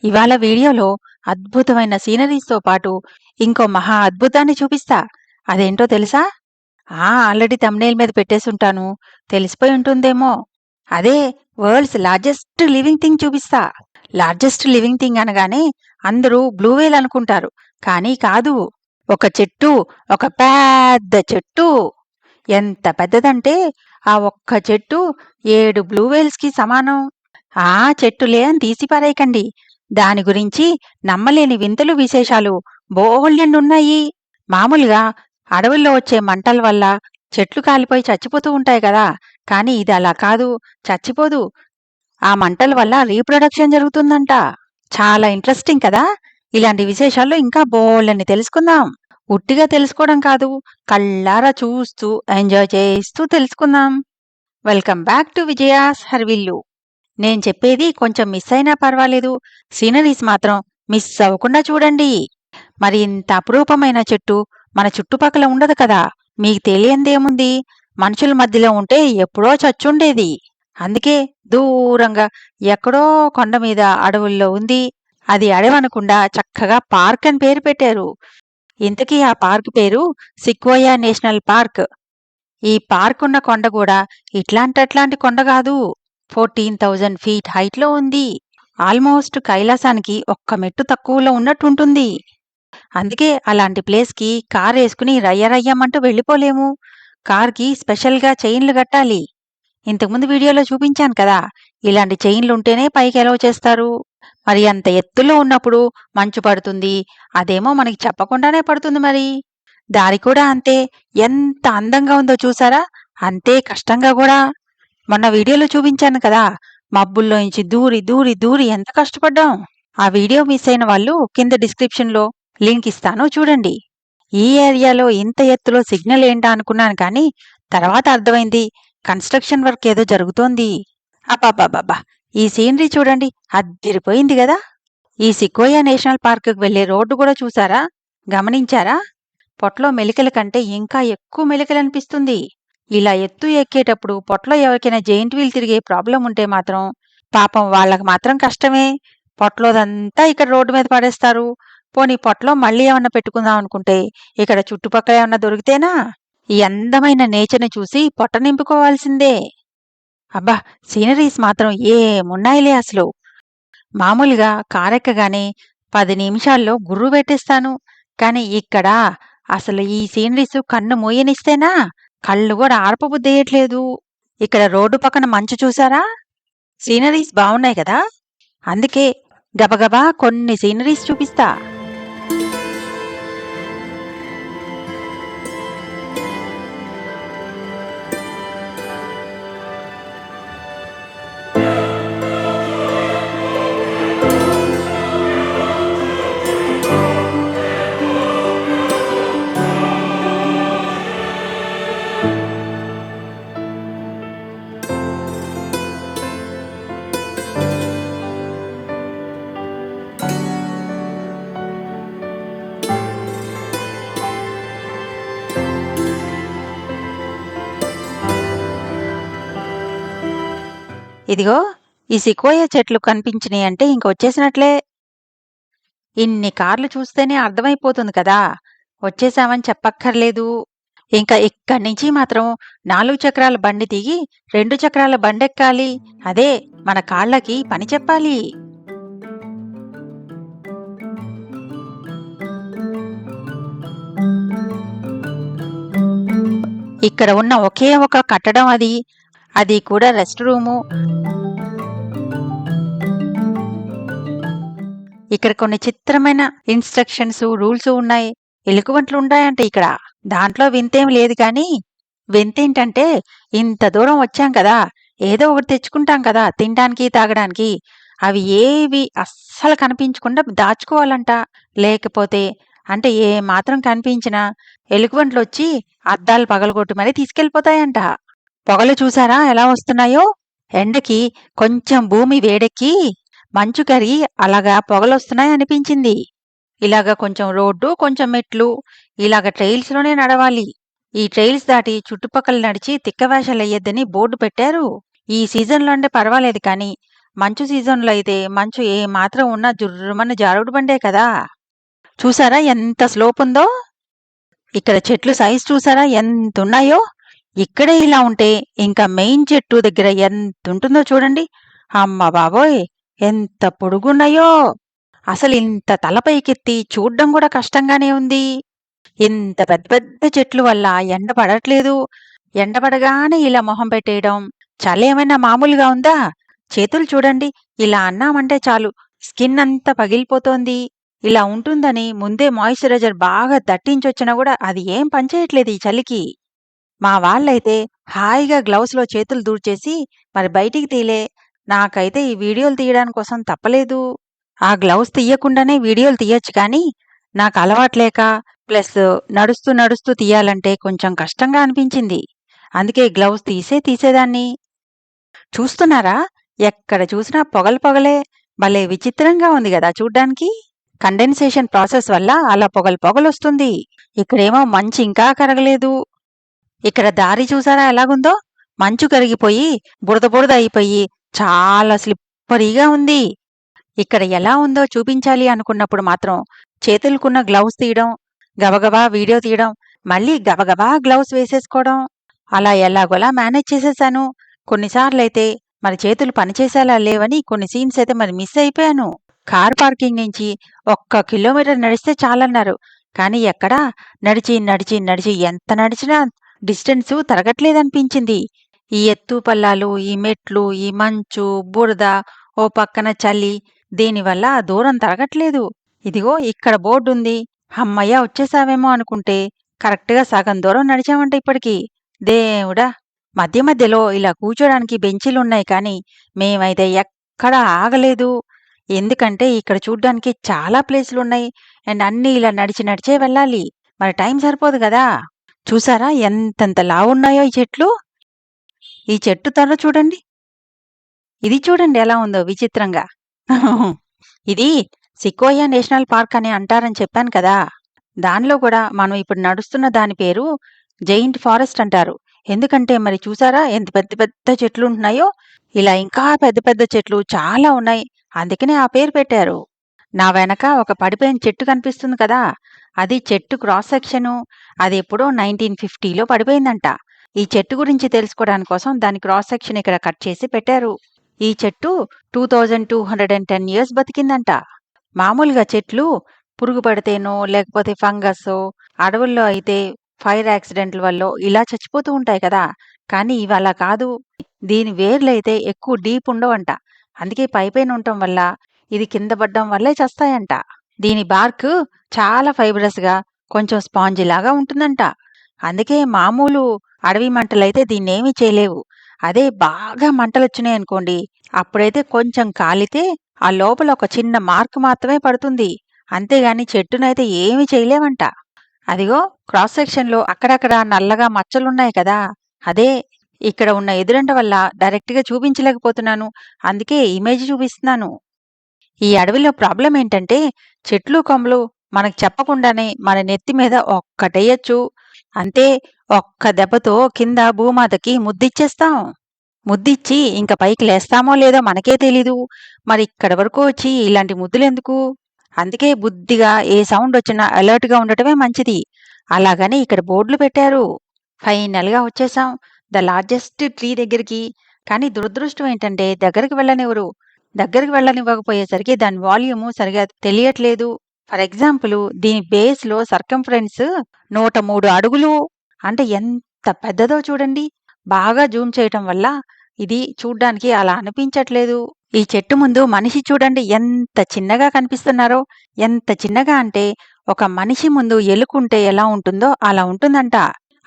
ఇవాళ వీడియోలో అద్భుతమైన సీనరీస్‌తో పాటు ఇంకో మహా అద్భుతాన్ని చూపిస్తా. అదేంటో తెలుసా? ఆల్రెడీ థంబ్‌నెయిల్ మీద పెట్టేసుంటాను. తెలిసిపోయి ఉంటుందేమో. అదే వరల్డ్స్ లార్జెస్ట్ లివింగ్ థింగ్ చూపిస్తా. లార్జెస్ట్ లివింగ్ థింగ్ అనగానే అందరూ బ్లూ వేల్ అనుకుంటారు. కానీ కాదు. ఒక చెట్టు, ఒక పెద్ద చెట్టు. ఎంత పెద్దదంటే ఆ ఒక్క చెట్టు 7 బ్లూ వేల్స్‌కి సమానం. చెట్టులే అని తీసి పారేయకండి. దాని గురించి నమ్మలేని వింతలు విశేషాలు బోలెడన్నున్నాయి. మామూలుగా అడవుల్లో వచ్చే మంటల వల్ల చెట్లు కాలిపోయి చచ్చిపోతూ ఉంటాయి కదా! కానీ ఇది అలా కాదు. చచ్చిపోదు. ఆ మంటల వల్ల రీప్రొడక్షన్ జరుగుతుందంట. చాలా ఇంట్రెస్టింగ్ కదా! ఇలాంటి విశేషాల్లో ఇంకా బోలెడన్ని తెలుసుకుందాం. ఉట్టిగా తెలుసుకోవడం కాదు, కళ్ళారా చూస్తూ, ఎంజాయ్ చేస్తూ తెలుసుకుందాం. వెల్కమ్ బ్యాక్ టు విజయాస్ హర్విల్లు. నేను చెప్పేది కొంచెం మిస్ అయినా పర్వాలేదు. సీనరీస్ మాత్రం మిస్ అవ్వకుండా చూడండి. మరి ఇంత అపురూపమైన చెట్టు మన చుట్టుపక్కల ఉండదు కదా! మీకు తెలియందేముంది? మనుషుల మధ్యలో ఉంటే ఎప్పుడో చచ్చుండేది. అందుకే దూరంగా ఎక్కడో కొండ మీద అడవుల్లో ఉంది. అది అడవనకుండా చక్కగా పార్క్ అని పేరు పెట్టారు. ఇంతకీ ఆ పార్క్ పేరు సిక్వోయా నేషనల్ పార్క్. ఈ పార్క్ ఉన్న కొండ కూడా ఇట్లాంటి కొండ కాదు. 14,000 ఫీట్ హైట్లో ఉంది. ఆల్మోస్ట్ కైలాసానికి ఒక్క మెట్టు తక్కువలో ఉన్నట్టుంటుంది. అందుకే అలాంటి ప్లేస్‌కి కారేసుకుని రయ్యరయ్యమంటూ వెళ్ళిపోలేము. కార్‌కి స్పెషల్‌గా చైన్‌లు కట్టాలి. ఇంతకుముందు వీడియోలో చూపించాను కదా! ఇలాంటి చైన్‌లుంటేనే పైకి ఎలౌ చేస్తారు. మరి అంత ఎత్తులో ఉన్నప్పుడు మంచు పడుతుంది. అదేమో మనకి చెప్పకుండానే పడుతుంది మరి. దారి కూడా అంతే. ఎంత అందంగా ఉందో చూసారా? అంతే కష్టంగా కూడా. మొన్న వీడియోలో చూపించాను కదా! మబ్బుల్లోంచి దూరి ఎంత కష్టపడ్డాం. ఆ వీడియో మిస్ అయిన వాళ్ళు కింద డిస్క్రిప్షన్‌లో లింక్ ఇస్తాను చూడండి. ఈ ఏరియాలో ఇంత ఎత్తులో సిగ్నల్ ఏంటా అనుకున్నాను కానీ తర్వాత అర్థమైంది కన్‌స్ట్రక్షన్ వర్క్ ఏదో జరుగుతోంది. అబ్బబ్బబ్బబ్బా! ఈ సీనరీ చూడండి. అద్దిరిపోయింది గదా! ఈ సిక్వోయా నేషనల్ పార్క్‌కి వెళ్ళే రోడ్డు కూడా చూసారా? గమనించారా? పొట్లో మెలికల కంటే ఇంకా ఎక్కువ మెలికలనిపిస్తుంది. ఇలా ఎత్తు ఎక్కేటప్పుడు పొట్లో ఎవరికైనా జెయింట్ వీల్ తిరిగే ప్రాబ్లం ఉంటే మాత్రం పాపం వాళ్ళకి మాత్రం కష్టమే. పొట్లోదంతా ఇక్కడ రోడ్డు మీద పడేస్తారు. పోనీ పొట్లో మళ్ళీ ఏమన్నా పెట్టుకుందాం అనుకుంటే ఇక్కడ చుట్టుపక్కల ఏమన్నా దొరికితేనా? ఈ అందమైన నేచర్‌ని చూసి పొట్ట నింపుకోవాల్సిందే. అబ్బా! సీనరీస్ మాత్రం ఏమున్నాయిలే అసలు. మామూలుగా కారెక్కగానే 10 నిమిషాల్లో గుర్రు పెట్టేస్తాను. కానీ ఇక్కడ అసలు ఈ సీనరీస్ కన్ను మూయనిస్తేనా కళ్ళు కూడా ఆర్పబుద్దెయ్యట్లేదు. ఇక్కడ రోడ్డు పక్కన మంచు చూసారా? సీనరీస్ బావున్నాయి కదా! అందుకే గబగబా కొన్ని సీనరీస్ చూపిస్తా. ఇదిగో ఈ సిక్వోయా చెట్లు కనిపించినాయంటే ఇంకొచ్చేసినట్లే. ఇన్ని కార్లు చూస్తేనే అర్థమైపోతుంది కదా! వచ్చేశామని చెప్పక్కర్లేదు. ఇంకా ఇక్కడ్నించి మాత్రం 4 చక్రాల బండి దిగి 2 చక్రాల బండెక్కాలి. అదే మన కాళ్ళకి పని చెప్పాలి. ఇక్కడ ఉన్న ఒకే ఒక కట్టడం అది. అది కూడా రెస్ట్ రూము. ఇక్కడ కొన్ని చిత్రమైన ఇన్‌స్ట్రక్షన్స్, రూల్స్ ఉన్నాయి. ఎలుగుబంట్లు ఉంటాయంట ఇక్కడ. దాంట్లో వింతేం లేదు కానీ, వింతేంటంటే ఇంత దూరం వచ్చాం కదా! ఏదో ఒకటి తెచ్చుకుంటాం కదా! తినడానికి, తాగడానికి. అవి ఏవి అస్సలు కనిపించకుండా దాచుకోవాలంట. లేకపోతే అంటే ఏమాత్రం కనిపించినా ఎలుగుబంట్లొచ్చి అద్దాలు పగలగొట్టి మరీ తీసుకెళ్ళిపోతాయంట. పొగలు చూసారా ఎలా వస్తున్నాయో? ఎండకి కొంచెం భూమి వేడెక్కి మంచు కరిగి అలాగా పొగలొస్తున్నాయనిపించింది. ఇలాగ కొంచెం రోడ్డు, కొంచెం మెట్లు, ఇలాగ ట్రైల్స్‌లోనే నడవాలి. ఈ ట్రైల్స్ దాటి చుట్టుపక్కల నడిచి తిక్కవేషాలెయ్యొద్దని బోర్డు పెట్టారు. ఈ సీజన్‌లో అంటే పర్వాలేదు కానీ, మంచు సీజన్‌లో అయితే మంచు ఏమాత్రం ఉన్నా జుర్రుమన్న జారుడు బండే కదా! చూసారా ఎంత స్లోపుందో? ఇక్కడ చెట్లు సైజ్ చూసారా ఎంతున్నాయో? ఇక్కడే ఇలా ఉంటే ఇంకా మెయిన్ చెట్టు దగ్గర ఎంతుంటుందో చూడండి. అమ్మ బాబోయ్! ఎంత పొడుగున్నాయో! అసలింత తల పైకెత్తి చూడ్డం గూడా కష్టంగానే ఉంది. ఇంత పెద్ద పెద్ద చెట్లు వల్ల ఎండ పడట్లేదు. ఎండ పడగానే ఇలా మొహం పెట్టేయడం. చలేమైనా మామూలుగా ఉందా? చేతులు చూడండి. ఇలా అన్నామంటే చాలు స్కిన్ అంతా పగిలిపోతోంది. ఇలా ఉంటుందని ముందే మాయిశ్చరైజర్ బాగా దట్టించొచ్చినా గూడా అది ఏం పనిచేయట్లేదు ఈ చలికి. మా వాళ్ళైతే హాయిగా గ్లౌస్‌లో చేతులు దూర్చేసి మరి బయటికి తీలే. నాకైతే ఈ వీడియోలు తీయడానికోసం తప్పలేదు. ఆ గ్లౌస్ తీయకుండానే వీడియోలు తీయొచ్చు కానీ, నాకలవాట్లేక ప్లస్ నడుస్తూ నడుస్తూ తీయాలంటే కొంచెం కష్టంగా అనిపించింది. అందుకే గ్లౌస్ తీసేదాన్ని. చూస్తున్నారా? ఎక్కడ చూసినా పొగలు పొగలే. భలే విచిత్రంగా ఉంది గదా చూడ్డానికి. కండెన్సేషన్ ప్రాసెస్ వల్ల అలా పొగలొస్తుంది. ఇక్కడేమో మంచు ఇంకా కరగలేదు. ఇక్కడ దారి చూసారా ఎలాగుందో? మంచు కరిగిపోయి బురద బురద అయిపోయి చాలా స్లిప్పరీగా ఉంది. ఇక్కడ ఎలా ఉందో చూపించాలి అనుకున్నప్పుడు మాత్రం చేతులకున్న గ్లౌస్ తీయడం, గబగబా వీడియో తీయడం, మళ్ళీ గబగబా గ్లౌస్ వేసేసుకోవడం. అలా ఎలాగోలా మేనేజ్ చేసేశాను. కొన్నిసార్లయితే మరి చేతులు పనిచేసేలా లేవని కొన్ని సీన్స్ అయితే మరి మిస్ అయిపోయాను. కార్ పార్కింగ్ నుంచి ఒక్క కిలోమీటర్ నడిస్తే చాలన్నారు. కానీ ఎక్కడా నడిచి నడిచి నడిచి ఎంత నడిచినా డిస్టెన్సు తరగట్లేదనిపించింది. ఈ ఎత్తు పల్లాలు, ఈ మెట్లు, ఈ మంచు, బురద, ఓ పక్కన చలి దీనివల్ల దూరం తరగట్లేదు. ఇదిగో ఇక్కడ బోర్డుంది. హమ్మయ్య వచ్చేశావేమో అనుకుంటే కరెక్ట్‌గా సగం దూరం నడిచామంట ఇప్పటికి. దేవుడా! మధ్య మధ్యలో ఇలా కూర్చోడానికి బెంచీలున్నాయి కానీ, మేమైతే ఎక్కడా ఆగలేదు. ఎందుకంటే ఇక్కడ చూడ్డానికి చాలా ప్లేసులున్నాయి. అండ్ అన్నీ ఇలా నడిచి నడిచే వెళ్ళాలి. మరి టైం సరిపోదు గదా! చూసారా ఎంతెంత లావున్నాయో ఈ చెట్లు? ఈ చెట్టు తొర్ర చూడండి. ఇది చూడండి ఎలా ఉందో విచిత్రంగా. ఇది సికోయా నేషనల్ పార్క్ అని అంటారని చెప్పాను కదా! దానిలో కూడా మనం ఇప్పుడు నడుస్తున్న దాని పేరు జెయింట్ ఫారెస్ట్ అంటారు. ఎందుకంటే మరి చూసారా ఎంత పెద్ద పెద్ద చెట్లుంటున్నాయో? ఇలా ఇంకా పెద్ద పెద్ద చెట్లు చాలా ఉన్నాయి. అందుకనే ఆ పేరు పెట్టారు. నా వెనక ఒక పడిపోయిన చెట్టు కనిపిస్తుంది కదా! అది చెట్టు క్రాస్ సెక్షను. అదెప్పుడో 1950లో పడిపోయిందంట. ఈ చెట్టు గురించి తెలుసుకోవడాని కోసం దాని క్రాస్ సెక్షన్ ఇక్కడ కట్ చేసి పెట్టారు. ఈ చెట్టు 2210 ఇయర్స్ బతికిందంట. మామూలుగా చెట్లు పురుగు పడితేనో, లేకపోతే ఫంగస్సో, అడవుల్లో అయితే ఫైర్ యాక్సిడెంట్ల వల్లో ఇలా చచ్చిపోతూ ఉంటాయి కదా! కానీ ఇవలా కాదు. దీని వేర్లయితే ఎక్కువ డీప్ ఉండవంట. అందుకే పైపైన ఉండటం వల్ల ఇది కింద పడ్డం వల్లే చస్తాయంట. దీని బార్క్ చాలా ఫైబరస్‌గా కొంచెం స్పాంజిలాగా ఉంటుందంట. అందుకే మామూలు అడవి మంటలైతే దీన్నేమీ చేయలేవు. అదే బాగా మంటలొచ్చినాయనుకోండి, అప్పుడైతే కొంచెం కాలితే ఆ లోపల ఒక చిన్న మార్క్ మాత్రమే పడుతుంది. అంతేగాని చెట్టునైతే ఏమీ చేయలేమంట. అదిగో క్రాస్ సెక్షన్‌లో అక్కడక్కడ నల్లగా మచ్చలున్నాయి కదా! అదే ఇక్కడ ఉన్న ఎదురంట వల్ల డైరెక్ట్‌గా చూపించలేకపోతున్నాను. అందుకే ఇమేజ్ చూపిస్తున్నాను. ఈ అడవిలో ప్రాబ్లమ్ ఏంటంటే చెట్లు, కొమ్మలు మనకు చెప్పకుండానే మన నెత్తి మీద ఒక్కటెయ్యొచ్చు. అంతే ఒక్క దెబ్బతో కింద భూమాతకి ముద్దిచ్చేస్తాం. ముద్దిచ్చి ఇంక పైకి లేస్తామో లేదో మనకే తెలీదు. మరిక్కడి వరకు వచ్చి ఇలాంటి ముద్దులెందుకు? అందుకే బుద్ధిగా ఏ సౌండొచ్చినా అలర్ట్‌గా ఉండటమే మంచిది. అలాగని ఇక్కడ బోర్డులు పెట్టారు. ఫైనల్‌గా వచ్చేసాం ద లార్జెస్ట్ ట్రీ దగ్గరికి. కానీ దురదృష్టం ఏంటంటే దగ్గరికి వెళ్ళనివ్వరు. దగ్గరికి వెళ్ళనివ్వకపోయేసరికి దాని వాల్యూము సరిగా తెలియట్లేదు. ఫర్ ఎగ్జాంపుల్ దీని బేస్‌లో సర్కంఫరెన్స్ 103 అడుగులు. అంటే ఎంత పెద్దదో చూడండి. బాగా జూమ్ చేయటం వల్ల ఇది చూడ్డానికి అలా అనిపించట్లేదు. ఈ చెట్టు ముందు మనిషి చూడండి ఎంత చిన్నగా కనిపిస్తున్నారో. ఎంత చిన్నగా అంటే ఒక మనిషి ముందు ఎలుకుంటే ఎలా ఉంటుందో అలా ఉంటుందంట.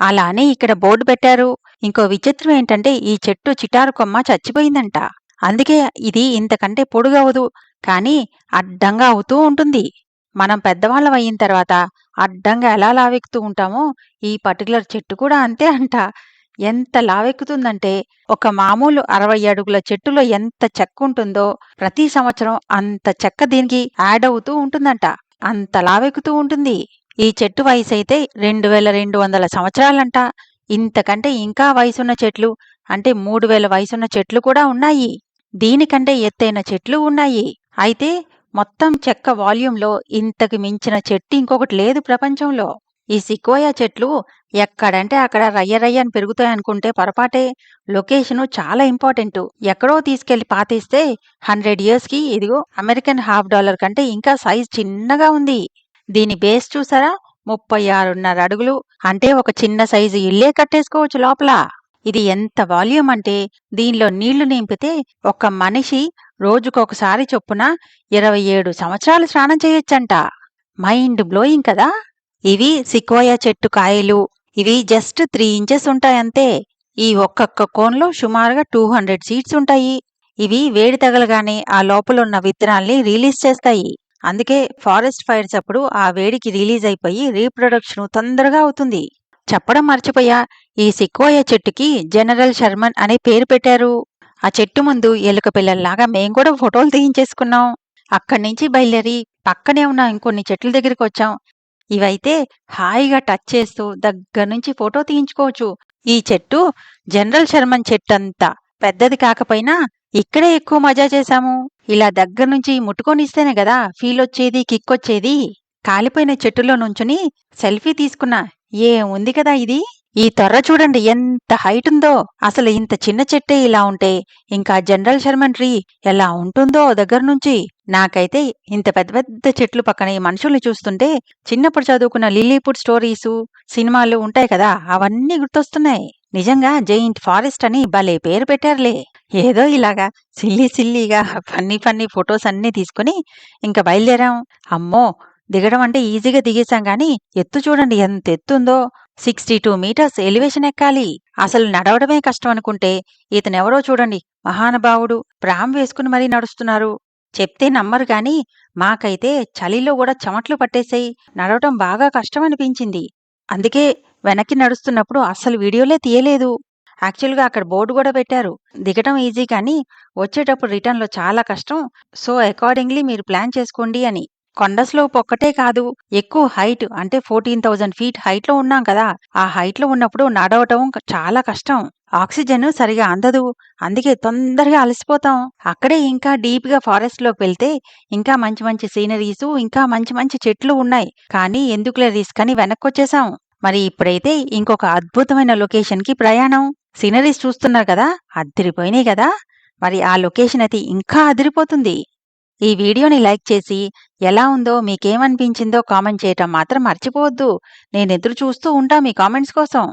అలా అని ఇక్కడ బోర్డు పెట్టారు. ఇంకో విచిత్రం ఏంటంటే ఈ చెట్టు చిటారు కొమ్మ చచ్చిపోయిందంట. అందుకే ఇది ఇంతకంటే పొడుగవదు. కానీ అడ్డంగా అవుతూ ఉంటుంది. మనం పెద్దవాళ్ళం అయిన తర్వాత అడ్డంగా ఎలా లావెక్కుతూ ఉంటామో ఈ పర్టిక్యులర్ చెట్టు కూడా అంతే అంట. ఎంత లావెక్కుతుందంటే ఒక మామూలు 60 అడుగుల చెట్టులో ఎంత చెక్కుంటుందో ప్రతి సంవత్సరం అంత చెక్క దీనికి యాడ్ అవుతూ ఉంటుందంట. అంత లావెక్కుతూ ఉంటుంది. ఈ చెట్టు వయసైతే 2200 సంవత్సరాలంట. ఇంతకంటే ఇంకా వయసున్న చెట్లు అంటే 3000 వయసున్న చెట్లు కూడా ఉన్నాయి. దీనికంటే ఎత్తైన చెట్లు ఉన్నాయి. అయితే మొత్తం చెక్క వాల్యూమ్‌లో ఇంతకు మించిన చెట్టు ఇంకొకటి లేదు ప్రపంచంలో. ఈ సిక్వోయా చెట్లు ఎక్కడంటే అక్కడ రయ్య రయ్య అని పెరుగుతాయనుకుంటే పొరపాటే. లొకేషను చాలా ఇంపార్టెంటు. ఎక్కడో తీసుకెళ్లి పాతేస్తే 100 ఇయర్స్‌కి ఇదిగో అమెరికన్ హాఫ్ డాలర్ కంటే ఇంకా సైజ్ చిన్నగా ఉంది. దీని బేస్ చూసారా? 36.5 అడుగులు. అంటే ఒక చిన్న సైజు ఇల్లే కట్టేసుకోవచ్చు లోపల. ఇది ఎంత వాల్యూమ్ అంటే దీనిలో నీళ్లు నింపితే ఒక మనిషి రోజుకొకసారి చొప్పున 27 సంవత్సరాలు స్నానం చేయొచ్చంట. మైండ్ బ్లోయింగ్ కదా! ఇవి సిక్వోయా చెట్టు కాయలు. ఇవి జస్ట్ 3 ఇంచెస్ ఉంటాయంతే. ఈ ఒక్కొక్క కోన్‌లో సుమారుగా 200 సీడ్స్ ఉంటాయి. ఇవి వేడి తగలగానే ఆ లోపలున్న విత్తనాల్ని రిలీజ్ చేస్తాయి. అందుకే ఫారెస్ట్ ఫైర్స్ అప్పుడు ఆ వేడికి రిలీజ్ అయిపోయి రీప్రొడక్షన్ తొందరగా అవుతుంది. చెప్పడం మర్చిపోయా, ఈ సిక్వోయా చెట్టుకి జనరల్ షర్మన్ అనే పేరు పెట్టారు. ఆ చెట్టు ముందు ఎలుక పిల్లల్లాగా మేం కూడా ఫోటోలు తీయించేసుకున్నాం. అక్కడ్నించి బయలుదేరి పక్కనే ఉన్న ఇంకొన్ని చెట్ల దగ్గరికొచ్చాం. ఇవైతే హాయిగా టచ్ చేస్తూ దగ్గర్నుంచి ఫోటో తీయించుకోవచ్చు. ఈ చెట్టు జనరల్ షర్మన్ చెట్టంత పెద్దది కాకపోయినా ఇక్కడే ఎక్కువ మజా చేశాము. ఇలా దగ్గర్నుంచి ముట్టుకొనిస్తేనే గదా ఫీలొచ్చేది, కిక్కొచ్చేది. కాలిపోయిన చెట్టులో నుంచుని సెల్ఫీ తీసుకున్నా. ఏముంది కదా ఇది! ఈ తొర్ర చూడండి ఎంత హైటుందో! అసలు ఇంత చిన్న చెట్టే ఇలా ఉంటే ఇంకా జనరల్ షర్మన్ ట్రీ ఎలా ఉంటుందో దగ్గర్నుంచి. నాకైతే ఇంత పెద్ద పెద్ద చెట్లు పక్కన ఈ మనుషుల్ని చూస్తుంటే చిన్నప్పుడు చదువుకున్న లిల్లీపుట్ స్టోరీసు, సినిమాలు ఉంటాయి కదా అవన్నీ గుర్తొస్తున్నాయి. నిజంగా జెయింట్ ఫారెస్ట్ అని భలే పేరు పెట్టారులే. ఏదో ఇలాగా సిల్లీగా ఫన్నీ ఫన్నీ ఫొటోస్ అన్నీ తీసుకుని ఇంక బయలుదేరాం. అమ్మో! దిగడం అంటే ఈజీగా దిగేశాం గాని ఎత్తు చూడండి ఎంత ఎత్తుందో. 62 మీటర్స్ ఎలివేషన్ ఎక్కాలి. అసలు నడవడమే కష్టం అనుకుంటే ఇతనెవరో చూడండి మహానుభావుడు ప్రాం వేసుకుని మరీ నడుస్తున్నారు. చెప్తే నమ్మరు గాని మాకైతే చలిలో కూడా చెమట్లు పట్టేశాయి. నడవటం బాగా కష్టమనిపించింది. అందుకే వెనక్కి నడుస్తున్నప్పుడు అస్సలు వీడియోలే తీయలేదు. యాక్చువల్‌గా అక్కడ బోర్డు గూడా పెట్టారు. దిగటం ఈజీ కానీ వచ్చేటప్పుడు రిటర్న్‌లో చాలా కష్టం. సో, అకార్డింగ్‌లీ మీరు ప్లాన్ చేసుకోండి అని. కొండ స్లోప్ ఒక్కటే కాదు, ఎక్కువ హైట్ అంటే 14,000 ఫీట్ హైట్‌లో ఉన్నాం కదా! ఆ హైట్‌లో ఉన్నప్పుడు నడవటం చాలా కష్టం. ఆక్సిజన్ సరిగా అందదు. అందుకే తొందరగా అలసిపోతాం. అక్కడే ఇంకా డీప్‌గా ఫారెస్ట్‌లోకి వెళ్తే ఇంకా మంచి మంచి సీనరీసు, ఇంకా మంచి మంచి చెట్లు ఉన్నాయి. కానీ ఎందుకులే రిస్క్ అని వెనక్కొచ్చేసాం. మరి ఇప్పుడైతే ఇంకొక అద్భుతమైన లొకేషన్‌కి ప్రయాణం. సీనరీస్ చూస్తున్నారు కదా! అద్దిరిపోయినాయి గదా! మరి ఆ లొకేషన్ అయితే ఇంకా అదిరిపోతుంది. ఈ వీడియోని లైక్ చేసి ఎలా ఉందో మీకేమనిపించిందో కామెంట్ చేయటం మాత్రం మర్చిపోవద్దు. నేనెదురు చూస్తూ ఉంటా మీ కామెంట్స్ కోసం.